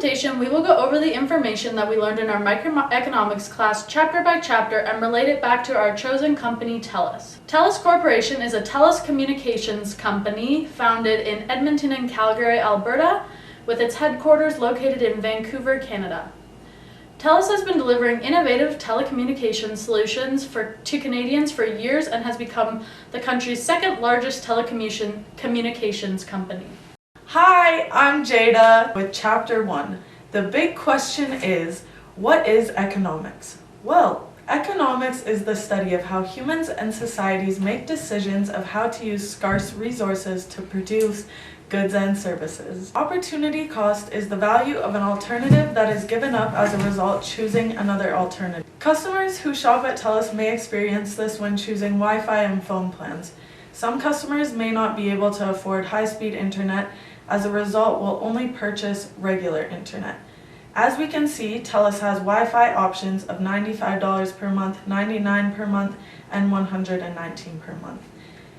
presentation, we will go over the information that we learned in our microeconomics class chapter by chapter and relate it back to our chosen company, TELUS. TELUS Corporation is a telecommunications company founded in Edmonton and Calgary, Alberta, with its headquarters located in Vancouver, Canada. TELUS has been delivering innovative telecommunications solutions to Canadians for years and has become the country's second largest telecommunications company. Hi, I'm Jada with Chapter 1. The big question is, what is economics? Well, economics is the study of how humans and societies make decisions of how to use scarce resources to produce goods and services. Opportunity cost is the value of an alternative that is given up as a result choosing another alternative. Customers who shop at TELUS may experience this when choosing Wi-Fi and phone plans. Some customers may not be able to afford high-speed internet, as a result will only purchase regular internet. As we can see, TELUS has Wi-Fi options of $95 per month, $99 per month, and $119 per month.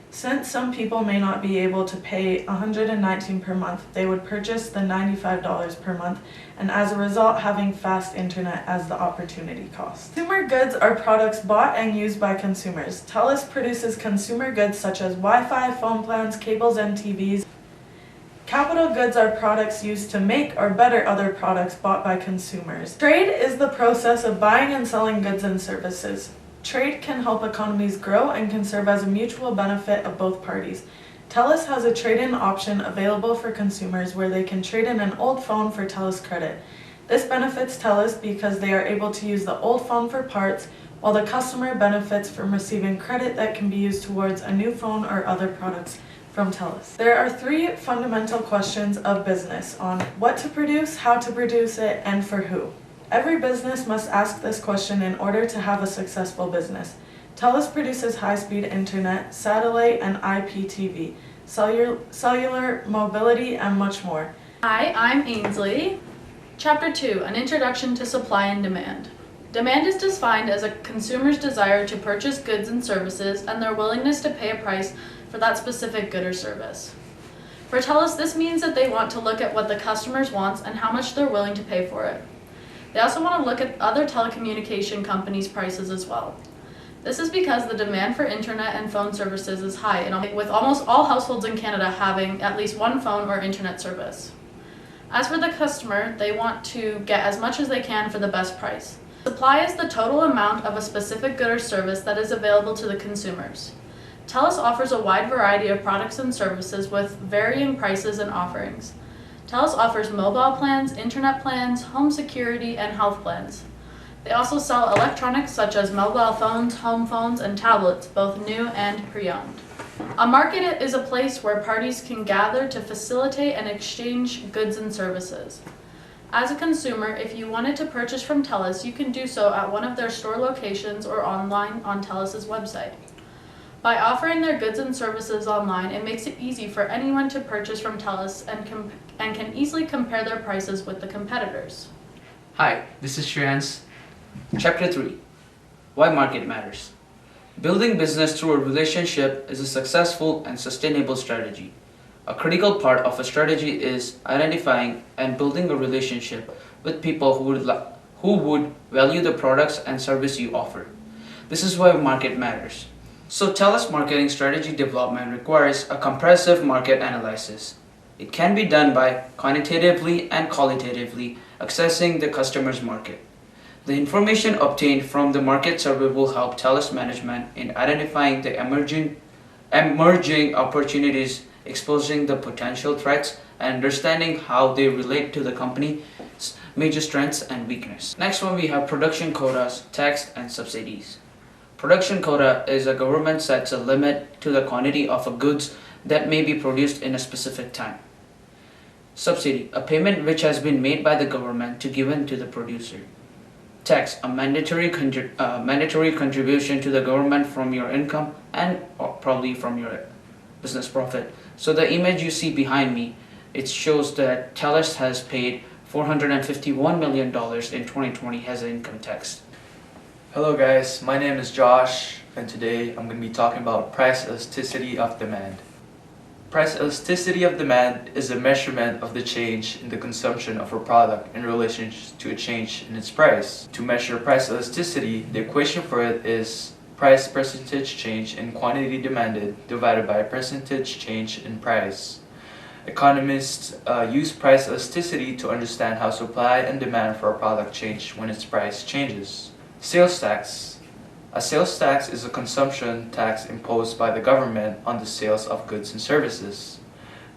Since some people may not be able to pay $119 per month, they would purchase the $95 per month, and as a result having fast internet as the opportunity cost. Consumer goods are products bought and used by consumers. TELUS produces consumer goods such as Wi-Fi, phone plans, cables, and TVs. Capital goods are products used to make or better other products bought by consumers. Trade is the process of buying and selling goods and services. Trade can help economies grow and can serve as a mutual benefit of both parties. TELUS has a trade-in option available for consumers where they can trade in an old phone for TELUS credit. This benefits TELUS because they are able to use the old phone for parts, while the customer benefits from receiving credit that can be used towards a new phone or other products from TELUS. There are three fundamental questions of business on what to produce, how to produce it, and for who. Every business must ask this question in order to have a successful business. TELUS produces high-speed internet, satellite and IPTV, cellular mobility, and much more. Hi, I'm Ainsley. Chapter 2, an introduction to supply and demand. Demand is defined as a consumer's desire to purchase goods and services and their willingness to pay a price for that specific good or service. For TELUS, this means that they want to look at what the customers wants and how much they're willing to pay for it. They also want to look at other telecommunication companies' prices as well. This is because the demand for internet and phone services is high, with almost all households in Canada having at least one phone or internet service. As for the customer, they want to get as much as they can for the best price. Supply is the total amount of a specific good or service that is available to the consumers. TELUS offers a wide variety of products and services with varying prices and offerings. TELUS offers mobile plans, internet plans, home security, and health plans. They also sell electronics such as mobile phones, home phones, and tablets, both new and pre-owned. A market is a place where parties can gather to facilitate and exchange goods and services. As a consumer, if you wanted to purchase from TELUS, you can do so at one of their store locations or online on TELUS's website. By offering their goods and services online, it makes it easy for anyone to purchase from TELUS and can easily compare their prices with the competitors. Hi, this is Shreyans. Chapter 3, Why Market Matters. Building business through a relationship is a successful and sustainable strategy. A critical part of a strategy is identifying and building a relationship with people who would value the products and service you offer. This is why market matters. So TELUS marketing strategy development requires a comprehensive market analysis. It can be done by quantitatively and qualitatively assessing the customer's market. The information obtained from the market survey will help TELUS management in identifying the emerging opportunities, exposing the potential threats, and understanding how they relate to the company's major strengths and weaknesses. Next one, we have production quotas, tax, and subsidies. Production quota is a government sets a limit to the quantity of goods that may be produced in a specific time. Subsidy, a payment which has been made by the government to given to the producer. Tax, a mandatory contribution to the government from your income and probably from your business profit. So the image you see behind me, it shows that TELUS has paid $451 million in 2020 as income tax. Hello guys, my name is Josh, and today I'm going to be talking about price elasticity of demand. Price elasticity of demand is a measurement of the change in the consumption of a product in relation to a change in its price. To measure price elasticity, the equation for it is price percentage change in quantity demanded divided by percentage change in price. Economists use price elasticity to understand how supply and demand for a product change when its price changes. Sales tax. A sales tax is a consumption tax imposed by the government on the sales of goods and services.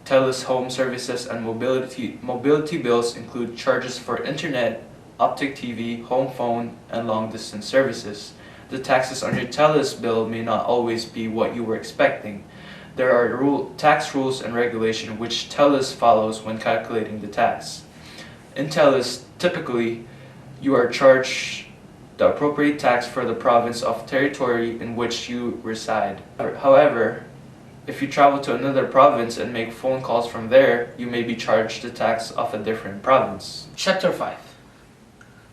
TELUS home services and mobility bills include charges for internet, optic TV, home phone, and long-distance services. The taxes on your TELUS bill may not always be what you were expecting. There are tax rules and regulation which TELUS follows when calculating the tax. In TELUS, typically, you are charged the appropriate tax for the province of territory in which you reside. However, if you travel to another province and make phone calls from there, you may be charged the tax of a different province. Chapter 5.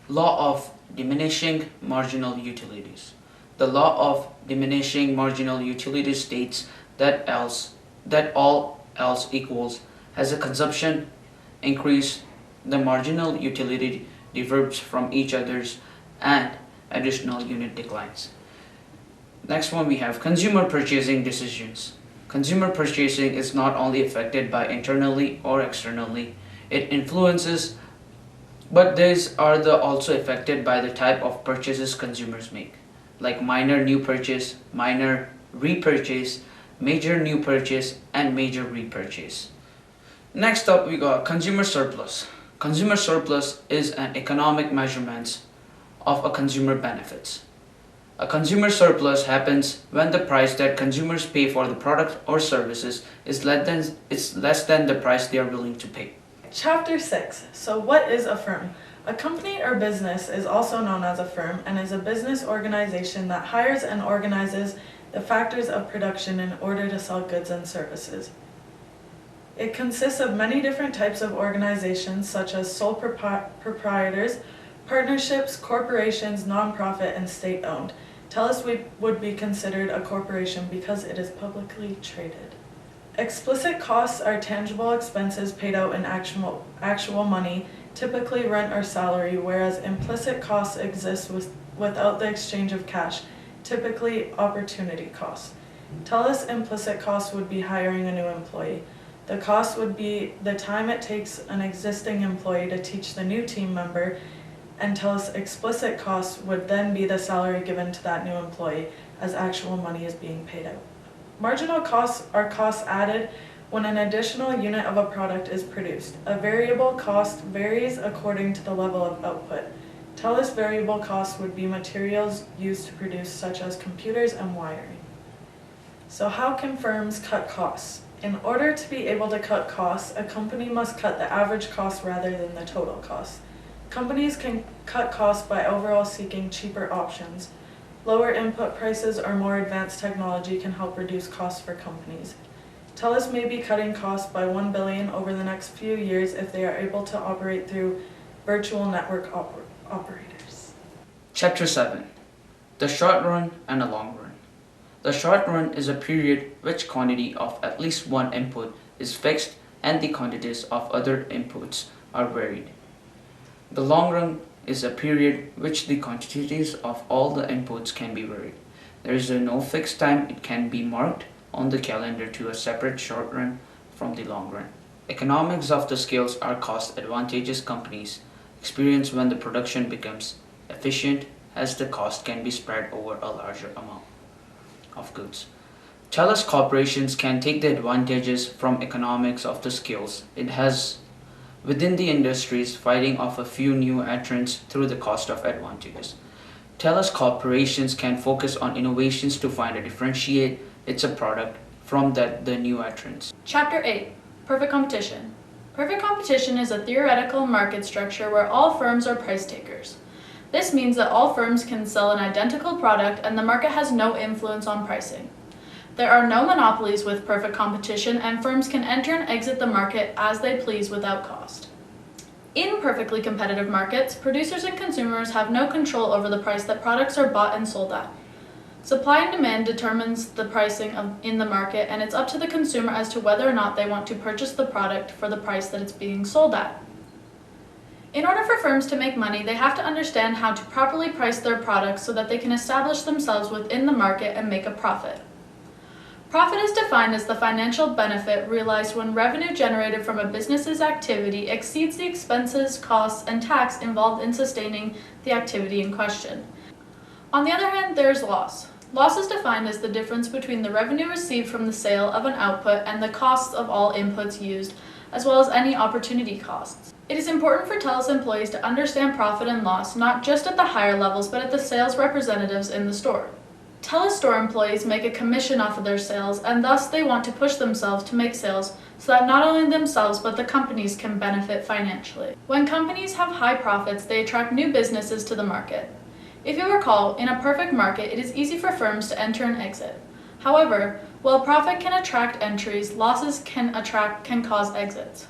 Law of Diminishing Marginal Utilities. The law of diminishing marginal utilities states that all else equals, as a consumption increase, the marginal utility diverges from each other's and additional unit declines. Next one we have consumer purchasing decisions. Consumer purchasing is not only affected by internally or externally, it influences, but these are also affected by the type of purchases consumers make, like minor new purchase, minor repurchase, major new purchase, and major repurchase. Next up we got consumer surplus. Consumer surplus is an economic measurement of a consumer benefits. A consumer surplus happens when the price that consumers pay for the product or services is less than the price they are willing to pay. Chapter 6. So what is a firm? A company or business is also known as a firm and is a business organization that hires and organizes the factors of production in order to sell goods and services. It consists of many different types of organizations such as sole proprietors, partnerships, corporations, non-profit, and state-owned. TELUS would be considered a corporation because it is publicly traded. Explicit costs are tangible expenses paid out in actual money, typically rent or salary, whereas implicit costs exist without the exchange of cash, typically opportunity costs. TELUS implicit costs would be hiring a new employee. The cost would be the time it takes an existing employee to teach the new team member, and TELUS explicit costs would then be the salary given to that new employee as actual money is being paid out. Marginal costs are costs added when an additional unit of a product is produced. A variable cost varies according to the level of output. TELUS variable costs would be materials used to produce, such as computers and wiring. So how can firms cut costs? In order to be able to cut costs, a company must cut the average cost rather than the total cost. Companies can cut costs by overall seeking cheaper options. Lower input prices or more advanced technology can help reduce costs for companies. TELUS may be cutting costs by $1 billion over the next few years if they are able to operate through virtual network operators. Chapter 7. The short run and a long run. The short run is a period which quantity of at least one input is fixed and the quantities of other inputs are varied. The long run is a period which the quantities of all the inputs can be varied. There is no fixed time it can be marked on the calendar to a separate short run from the long run. Economics of the scales are cost advantages companies experience when the production becomes efficient, as the cost can be spread over a larger amount of goods. TELUS corporations can take the advantages from economics of the scales it has within the industries, fighting off a few new entrants through the cost of advantages. TELUS corporations can focus on innovations to find and differentiate its product from the new entrants. Chapter 8. Perfect competition. Perfect competition is a theoretical market structure where all firms are price takers. This means that all firms can sell an identical product and the market has no influence on pricing. There are no monopolies with perfect competition, and firms can enter and exit the market as they please without cost. In perfectly competitive markets, producers and consumers have no control over the price that products are bought and sold at. Supply and demand determines the pricing in the market, and it's up to the consumer as to whether or not they want to purchase the product for the price that it's being sold at. In order for firms to make money, they have to understand how to properly price their products so that they can establish themselves within the market and make a profit. Profit is defined as the financial benefit realized when revenue generated from a business's activity exceeds the expenses, costs, and tax involved in sustaining the activity in question. On the other hand, there is loss. Loss is defined as the difference between the revenue received from the sale of an output and the costs of all inputs used, as well as any opportunity costs. It is important for TELUS employees to understand profit and loss not just at the higher levels but at the sales representatives in the store. TELUS store employees make a commission off of their sales, and thus they want to push themselves to make sales so that not only themselves but the companies can benefit financially. When companies have high profits, they attract new businesses to the market. If you recall, in a perfect market, it is easy for firms to enter and exit. However, while profit can attract entries, losses can cause exits.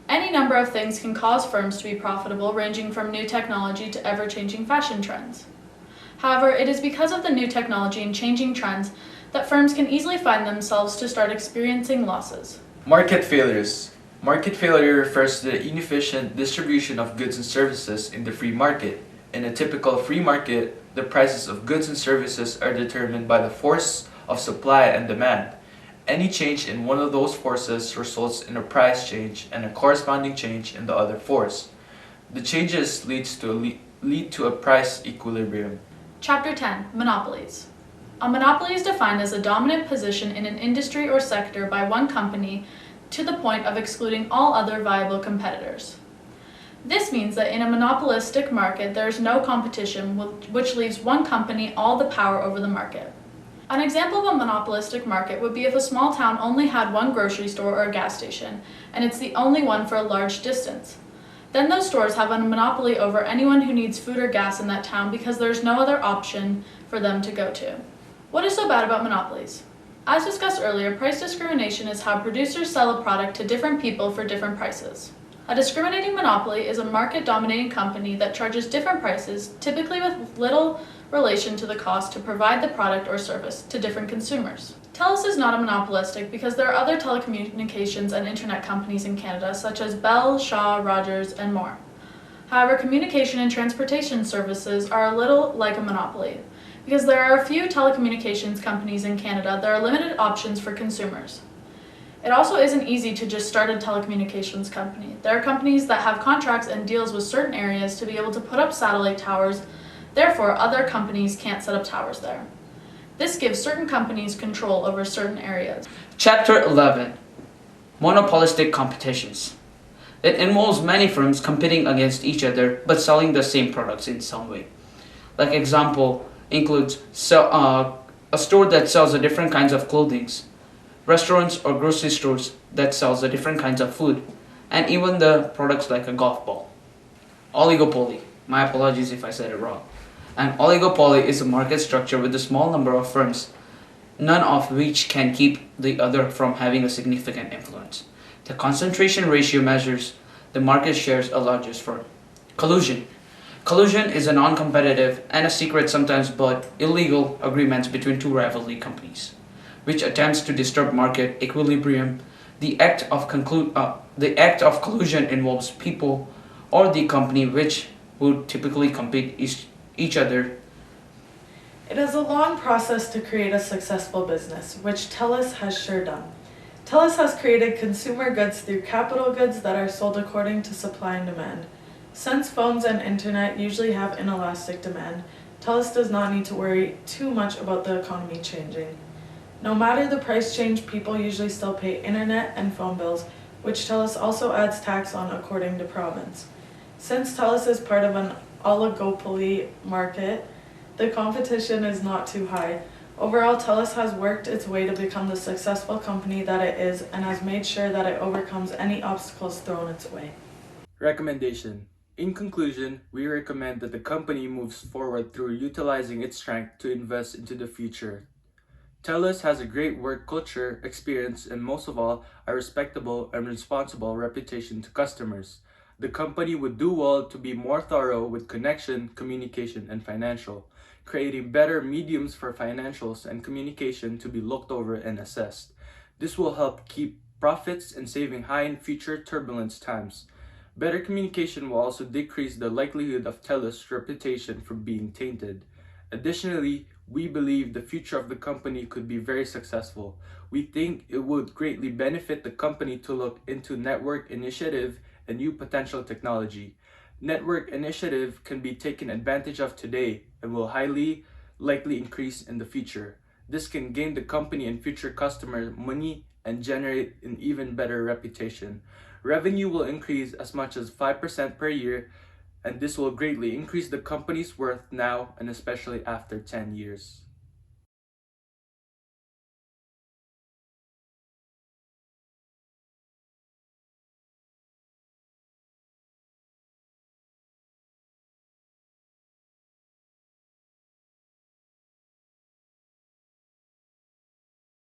Any number of things can cause firms to be profitable, ranging from new technology to ever-changing fashion trends. However, it is because of the new technology and changing trends that firms can easily find themselves to start experiencing losses. Market failures. Market failure refers to the inefficient distribution of goods and services in the free market. In a typical free market, the prices of goods and services are determined by the force of supply and demand. Any change in one of those forces results in a price change and a corresponding change in the other force. The changes lead to a price equilibrium. Chapter 10. Monopolies. A monopoly is defined as a dominant position in an industry or sector by one company to the point of excluding all other viable competitors. This means that in a monopolistic market, there is no competition, which leaves one company all the power over the market. An example of a monopolistic market would be if a small town only had one grocery store or a gas station, and it's the only one for a large distance. Then those stores have a monopoly over anyone who needs food or gas in that town because there's no other option for them to go to. What is so bad about monopolies? As discussed earlier, price discrimination is how producers sell a product to different people for different prices. A discriminating monopoly is a market-dominating company that charges different prices, typically with little relation to the cost to provide the product or service to different consumers. TELUS is not a monopolistic because there are other telecommunications and internet companies in Canada such as Bell, Shaw, Rogers, and more. However, communication and transportation services are a little like a monopoly. Because there are a few telecommunications companies in Canada, there are limited options for consumers. It also isn't easy to just start a telecommunications company. There are companies that have contracts and deals with certain areas to be able to put up satellite towers, therefore other companies can't set up towers there. This gives certain companies control over certain areas. Chapter 11. Monopolistic competitions. It involves many firms competing against each other but selling the same products in some way. Like example includes a store that sells a different kinds of clothing, restaurants or grocery stores that sells the different kinds of food, and even the products like a golf ball. Oligopoly. My apologies if I said it wrong. An oligopoly is a market structure with a small number of firms, none of which can keep the other from having a significant influence. The concentration ratio measures the market shares a largest firm. Collusion. Collusion is a non-competitive and a secret sometimes but illegal agreement between two rivalry companies, which attempts to disturb market equilibrium. The act of collusion involves people or the company which would typically compete each other. It is a long process to create a successful business, which TELUS has sure done. TELUS has created consumer goods through capital goods that are sold according to supply and demand. Since phones and internet usually have inelastic demand, TELUS does not need to worry too much about the economy changing. No matter the price change, people usually still pay internet and phone bills, which TELUS also adds tax on according to province. Since TELUS is part of an oligopoly market, the competition is not too high. Overall, TELUS has worked its way to become the successful company that it is and has made sure that it overcomes any obstacles thrown its way. Recommendation. In conclusion, we recommend that the company moves forward through utilizing its strength to invest into the future. TELUS has a great work culture, experience, and most of all, a respectable and responsible reputation to customers. The company would do well to be more thorough with connection, communication, and financial. creating better mediums for financials and communication to be looked over and assessed. This will help keep profits and saving high in future turbulence times. Better communication will also decrease the likelihood of TELUS' reputation from being tainted. Additionally, we believe the future of the company could be very successful. We think it would greatly benefit the company to look into network initiative and new potential technology. Network initiative can be taken advantage of today and will highly likely increase in the future. This can gain the company and future customers money and generate an even better reputation. Revenue will increase as much as 5% per year, and this will greatly increase the company's worth now and especially after 10 years.